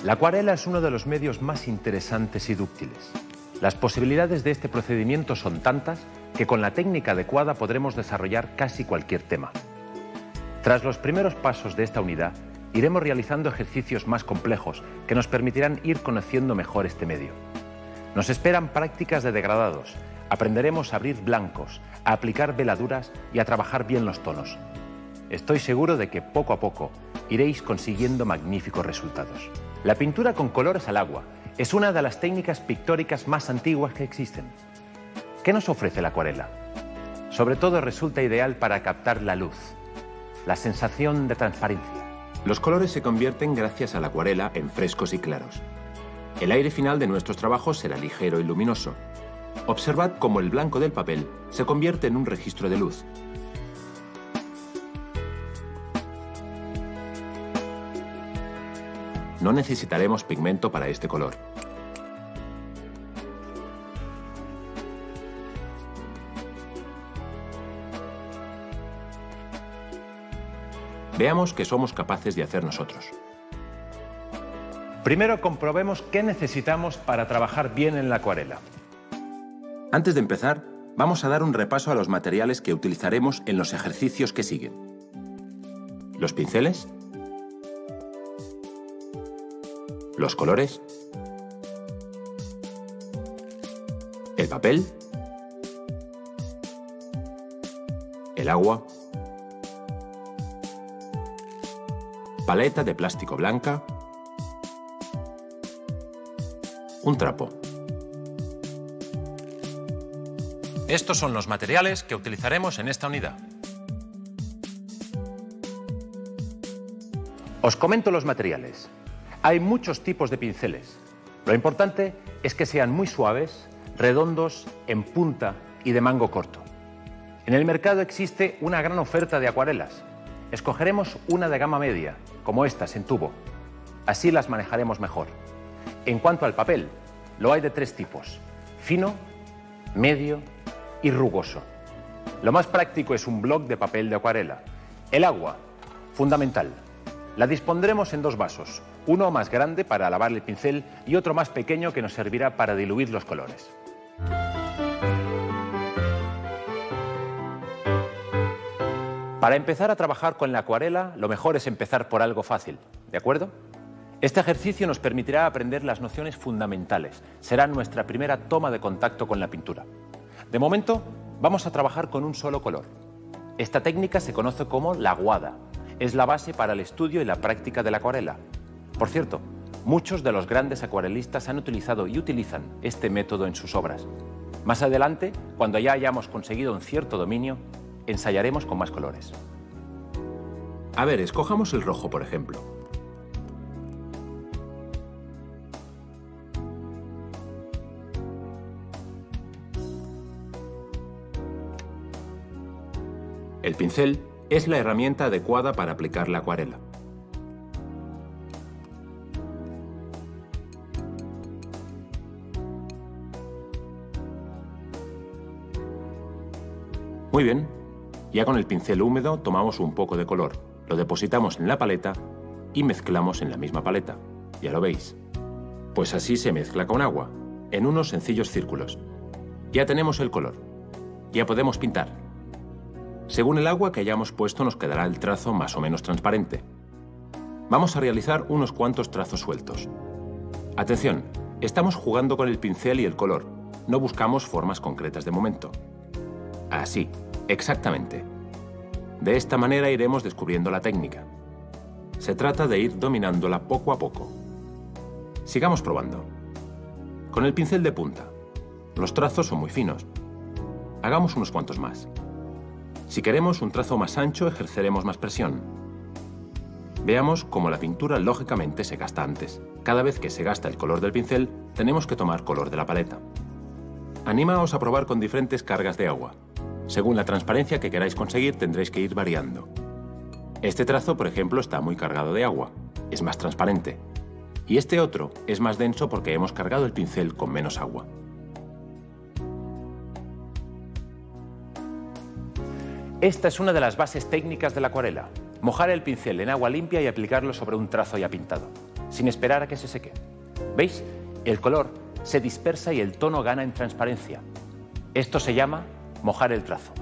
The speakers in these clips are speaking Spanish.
La acuarela es uno de los medios más interesantes y dúctiles. Las posibilidades de este procedimiento son tantas que con la técnica adecuada podremos desarrollar casi cualquier tema. Tras los primeros pasos de esta unidad, iremos realizando ejercicios más complejos que nos permitirán ir conociendo mejor este medio. Nos esperan prácticas de degradados, aprenderemos a abrir blancos, a aplicar veladuras y a trabajar bien los tonos. Estoy seguro de que poco a poco iréis consiguiendo magníficos resultados. La pintura con colores al agua es una de las técnicas pictóricas más antiguas que existen. ¿Qué nos ofrece la acuarela? Sobre todo resulta ideal para captar la luz, la sensación de transparencia. Los colores se convierten gracias a la acuarela en frescos y claros. El aire final de nuestros trabajos será ligero y luminoso. Observad cómo el blanco del papel se convierte en un registro de luz. No necesitaremos pigmento para este color. Veamos qué somos capaces de hacer nosotros. Primero comprobemos qué necesitamos para trabajar bien en la acuarela. Antes de empezar, vamos a dar un repaso a los materiales que utilizaremos en los ejercicios que siguen. Los pinceles, los colores, el papel, el agua, paleta de plástico blanca, un trapo. Estos son los materiales que utilizaremos en esta unidad. Os comento los materiales. Hay muchos tipos de pinceles. Lo importante es que sean muy suaves, redondos, en punta y de mango corto. En el mercado existe una gran oferta de acuarelas. Escogeremos una de gama media, como estas en tubo. Así las manejaremos mejor. En cuanto al papel, lo hay de tres tipos: fino, medio y rugoso. Lo más práctico es un bloc de papel de acuarela. El agua, fundamental. La dispondremos en dos vasos, uno más grande para lavar el pincel y otro más pequeño que nos servirá para diluir los colores. Para empezar a trabajar con la acuarela, lo mejor es empezar por algo fácil, ¿de acuerdo? Este ejercicio nos permitirá aprender las nociones fundamentales. Será nuestra primera toma de contacto con la pintura. De momento, vamos a trabajar con un solo color. Esta técnica se conoce como la aguada. Es la base para el estudio y la práctica de la acuarela. Por cierto, muchos de los grandes acuarelistas han utilizado y utilizan este método en sus obras. Más adelante, cuando ya hayamos conseguido un cierto dominio, ensayaremos con más colores. A ver, escojamos el rojo, por ejemplo. El pincel es la herramienta adecuada para aplicar la acuarela. Muy bien, ya con el pincel húmedo tomamos un poco de color, lo depositamos en la paleta y mezclamos en la misma paleta. Ya lo veis. Pues así se mezcla con agua, en unos sencillos círculos. Ya tenemos el color. Ya podemos pintar. Según el agua que hayamos puesto nos quedará el trazo más o menos transparente. Vamos a realizar unos cuantos trazos sueltos. Atención, estamos jugando con el pincel y el color, no buscamos formas concretas de momento. Así, exactamente. De esta manera iremos descubriendo la técnica. Se trata de ir dominándola poco a poco. Sigamos probando. Con el pincel de punta. Los trazos son muy finos. Hagamos unos cuantos más. Si queremos un trazo más ancho, ejerceremos más presión. Veamos cómo la pintura lógicamente se gasta antes. Cada vez que se gasta el color del pincel, tenemos que tomar color de la paleta. Animaos a probar con diferentes cargas de agua. Según la transparencia que queráis conseguir, tendréis que ir variando. Este trazo, por ejemplo, está muy cargado de agua. Es más transparente. Y este otro es más denso porque hemos cargado el pincel con menos agua. Esta es una de las bases técnicas de la acuarela. Mojar el pincel en agua limpia y aplicarlo sobre un trazo ya pintado, sin esperar a que se seque. ¿Veis? El color se dispersa y el tono gana en transparencia. Esto se llama mojar el trazo.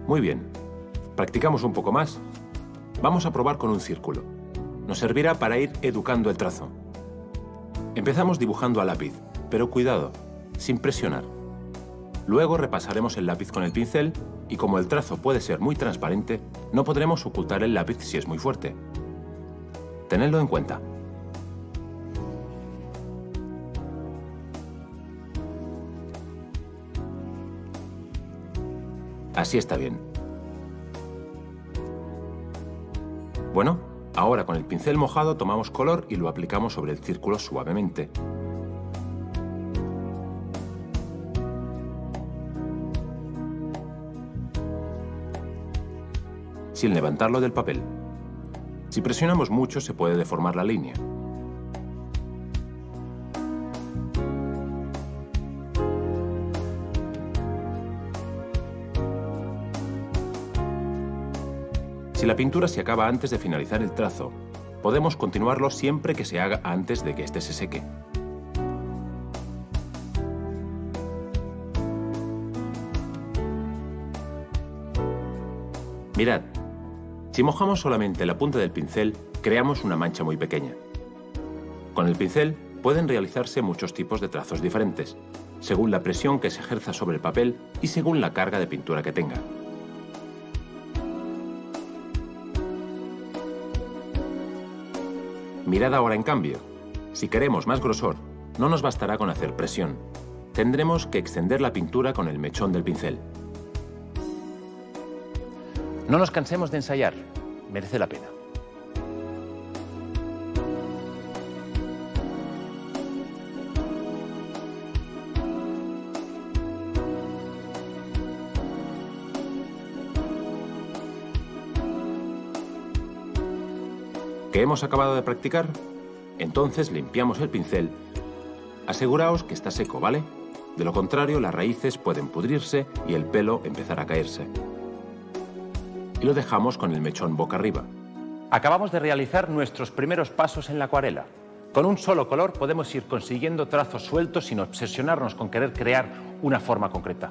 Muy bien. Practicamos un poco más. Vamos a probar con un círculo. Nos servirá para ir educando el trazo. Empezamos dibujando a lápiz, pero cuidado, sin presionar. Luego repasaremos el lápiz con el pincel y como el trazo puede ser muy transparente, no podremos ocultar el lápiz si es muy fuerte. Tenedlo en cuenta. Así está bien. Bueno, ahora con el pincel mojado tomamos color y lo aplicamos sobre el círculo suavemente. Sin levantarlo del papel. Si presionamos mucho se puede deformar la línea. Si la pintura se acaba antes de finalizar el trazo, podemos continuarlo siempre que se haga antes de que éste se seque. Mirad, si mojamos solamente la punta del pincel, creamos una mancha muy pequeña. Con el pincel pueden realizarse muchos tipos de trazos diferentes, según la presión que se ejerza sobre el papel y según la carga de pintura que tenga. Mirad ahora en cambio. Si queremos más grosor, no nos bastará con hacer presión. Tendremos que extender la pintura con el mechón del pincel. No nos cansemos de ensayar. Merece la pena. ¿Que hemos acabado de practicar? Entonces limpiamos el pincel. Aseguraos que está seco, ¿vale? De lo contrario, las raíces pueden pudrirse y el pelo empezar a caerse. Y lo dejamos con el mechón boca arriba. Acabamos de realizar nuestros primeros pasos en la acuarela. Con un solo color podemos ir consiguiendo trazos sueltos sin obsesionarnos con querer crear una forma concreta.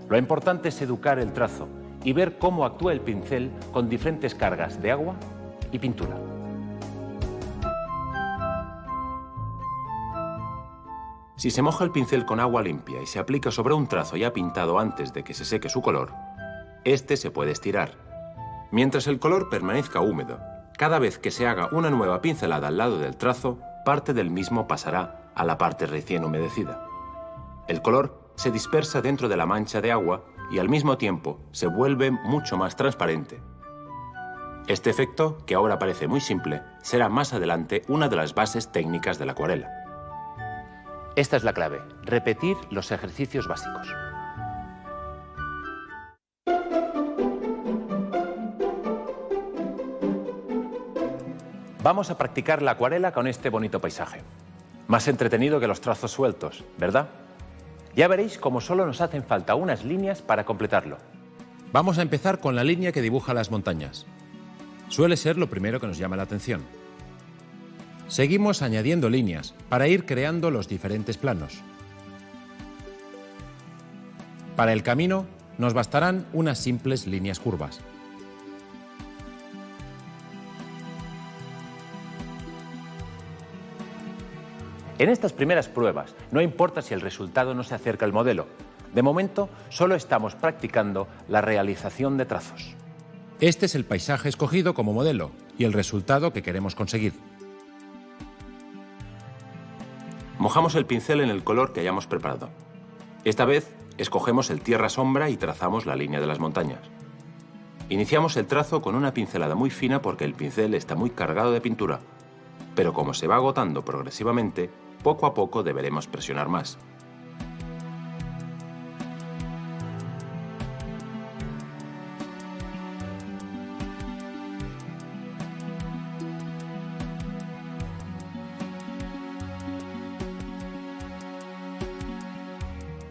Lo importante es educar el trazo y ver cómo actúa el pincel con diferentes cargas de agua y pintura. Si se moja el pincel con agua limpia y se aplica sobre un trazo ya pintado antes de que se seque su color, este se puede estirar. Mientras el color permanezca húmedo, cada vez que se haga una nueva pincelada al lado del trazo, parte del mismo pasará a la parte recién humedecida. El color se dispersa dentro de la mancha de agua y al mismo tiempo se vuelve mucho más transparente. Este efecto, que ahora parece muy simple, será más adelante una de las bases técnicas de la acuarela. Esta es la clave, repetir los ejercicios básicos. Vamos a practicar la acuarela con este bonito paisaje. Más entretenido que los trazos sueltos, ¿verdad? Ya veréis cómo solo nos hacen falta unas líneas para completarlo. Vamos a empezar con la línea que dibuja las montañas. Suele ser lo primero que nos llama la atención. Seguimos añadiendo líneas para ir creando los diferentes planos. Para el camino nos bastarán unas simples líneas curvas. En estas primeras pruebas no importa si el resultado no se acerca al modelo. De momento solo estamos practicando la realización de trazos. Este es el paisaje escogido como modelo y el resultado que queremos conseguir. Mojamos el pincel en el color que hayamos preparado. Esta vez escogemos el tierra sombra y trazamos la línea de las montañas. Iniciamos el trazo con una pincelada muy fina porque el pincel está muy cargado de pintura, pero como se va agotando progresivamente, poco a poco deberemos presionar más.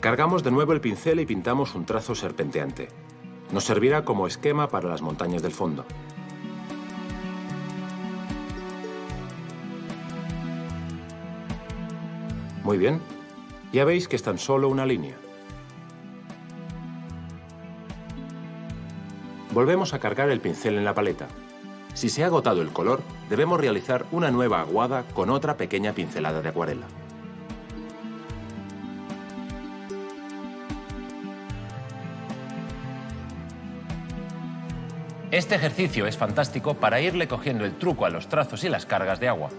Cargamos de nuevo el pincel y pintamos un trazo serpenteante. Nos servirá como esquema para las montañas del fondo. Muy bien, ya veis que es tan solo una línea. Volvemos a cargar el pincel en la paleta. Si se ha agotado el color, debemos realizar una nueva aguada con otra pequeña pincelada de acuarela. Este ejercicio es fantástico para irle cogiendo el truco a los trazos y las cargas de agua.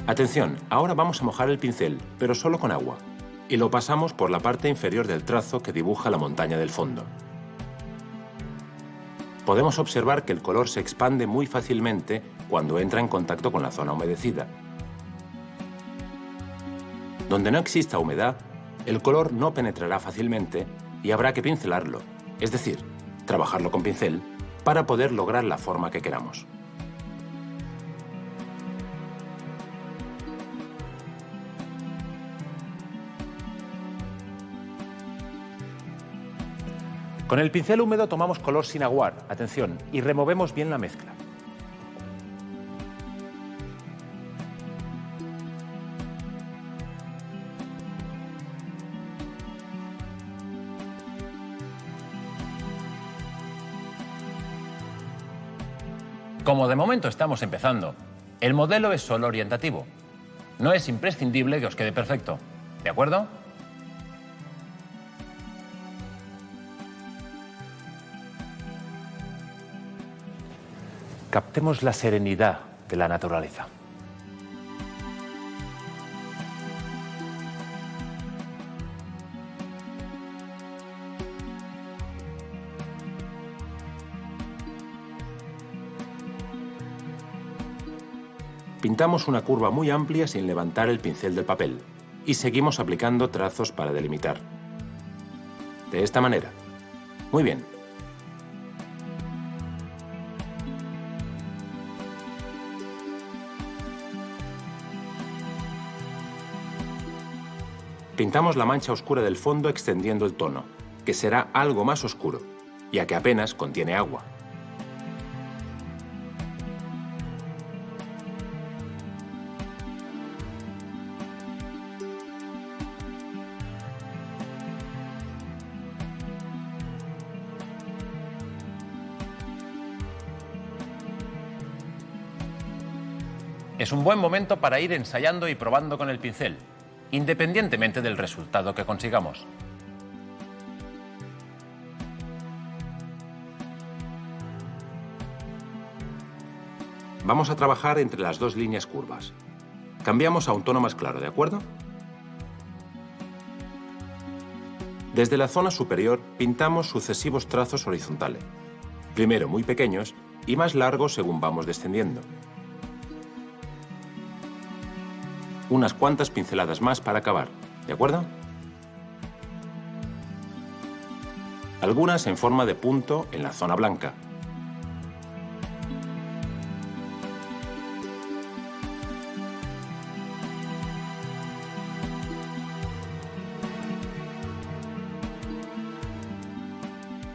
Atención, ahora vamos a mojar el pincel, pero solo con agua, y lo pasamos por la parte inferior del trazo que dibuja la montaña del fondo. Podemos observar que el color se expande muy fácilmente cuando entra en contacto con la zona humedecida. Donde no exista humedad, el color no penetrará fácilmente y habrá que pincelarlo, es decir, trabajarlo con pincel, para poder lograr la forma que queramos. Con el pincel húmedo tomamos color sin aguar, atención, y removemos bien la mezcla. Como de momento estamos empezando, el modelo es solo orientativo. No es imprescindible que os quede perfecto, ¿de acuerdo? Captemos la serenidad de la naturaleza. Pintamos una curva muy amplia sin levantar el pincel del papel y seguimos aplicando trazos para delimitar. De esta manera. Muy bien. Pintamos la mancha oscura del fondo extendiendo el tono, que será algo más oscuro, ya que apenas contiene agua. Es un buen momento para ir ensayando y probando con el pincel, independientemente del resultado que consigamos. Vamos a trabajar entre las dos líneas curvas. Cambiamos a un tono más claro, ¿de acuerdo? Desde la zona superior pintamos sucesivos trazos horizontales, primero muy pequeños y más largos según vamos descendiendo. Unas cuantas pinceladas más para acabar, ¿de acuerdo? Algunas en forma de punto en la zona blanca.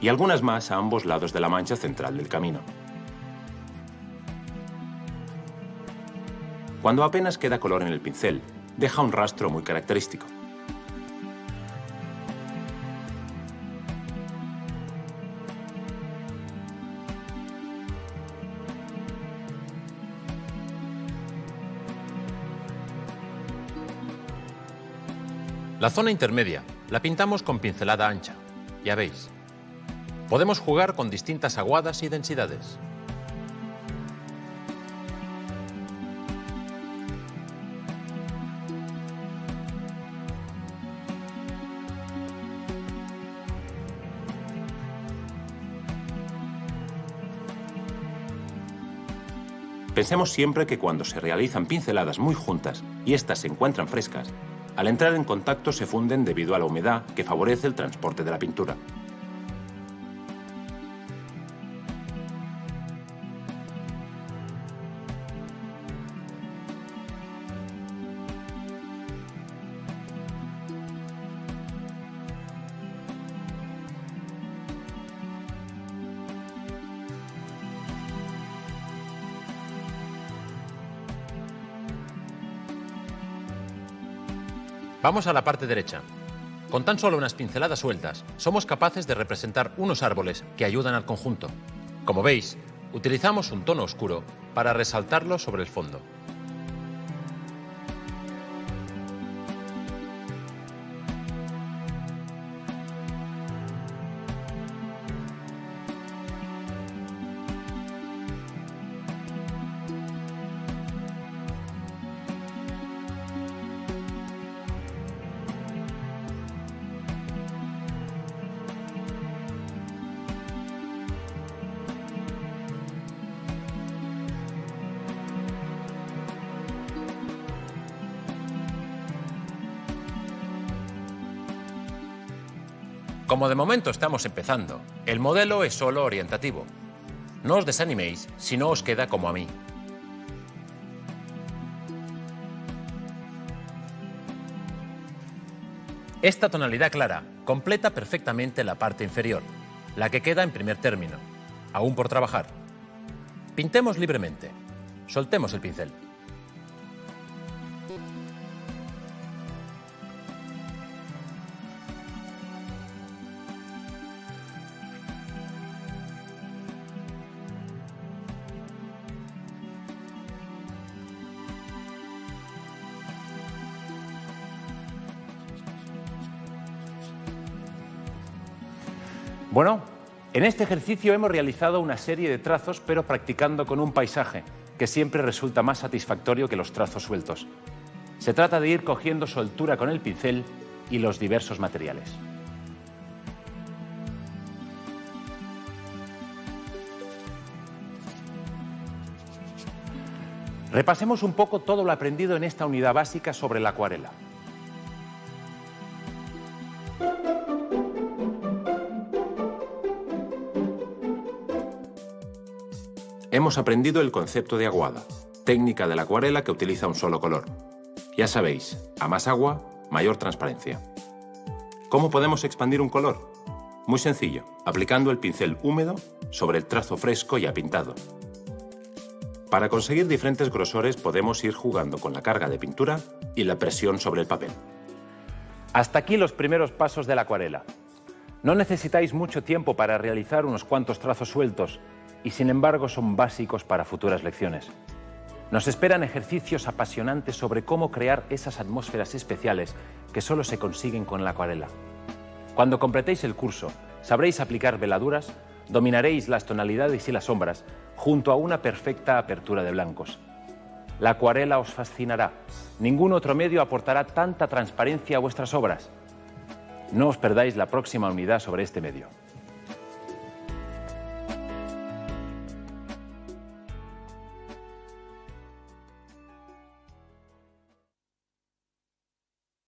Y algunas más a ambos lados de la mancha central del camino. Cuando apenas queda color en el pincel, deja un rastro muy característico. La zona intermedia la pintamos con pincelada ancha, ya veis. Podemos jugar con distintas aguadas y densidades. Pensemos siempre que cuando se realizan pinceladas muy juntas y éstas se encuentran frescas, Al entrar en contacto se funden debido a la humedad que favorece el transporte de la pintura. Vamos a la parte derecha. Con tan solo unas pinceladas sueltas, somos capaces de representar unos árboles que ayudan al conjunto. Como veis, utilizamos un tono oscuro para resaltarlo sobre el fondo. Como de momento estamos empezando, el modelo es solo orientativo. No os desaniméis si no os queda como a mí. Esta tonalidad clara completa perfectamente la parte inferior, la que queda en primer término, aún por trabajar. Pintemos libremente. Soltemos el pincel. Bueno, en este ejercicio hemos realizado una serie de trazos, pero practicando con un paisaje, que siempre resulta más satisfactorio que los trazos sueltos. Se trata de ir cogiendo soltura con el pincel y los diversos materiales. Repasemos un poco todo lo aprendido en esta unidad básica sobre la acuarela. Hemos aprendido el concepto de aguada, técnica de la acuarela que utiliza un solo color. Ya sabéis, a más agua, mayor transparencia. ¿Cómo podemos expandir un color? Muy sencillo, aplicando el pincel húmedo sobre el trazo fresco ya pintado. Para conseguir diferentes grosores podemos ir jugando con la carga de pintura y la presión sobre el papel. Hasta aquí los primeros pasos de la acuarela. No necesitáis mucho tiempo para realizar unos cuantos trazos sueltos y sin embargo son básicos para futuras lecciones. Nos esperan ejercicios apasionantes sobre cómo crear esas atmósferas especiales que solo se consiguen con la acuarela. Cuando completéis el curso, sabréis aplicar veladuras, dominaréis las tonalidades y las sombras, junto a una perfecta apertura de blancos. La acuarela os fascinará. Ningún otro medio aportará tanta transparencia a vuestras obras. No os perdáis la próxima unidad sobre este medio.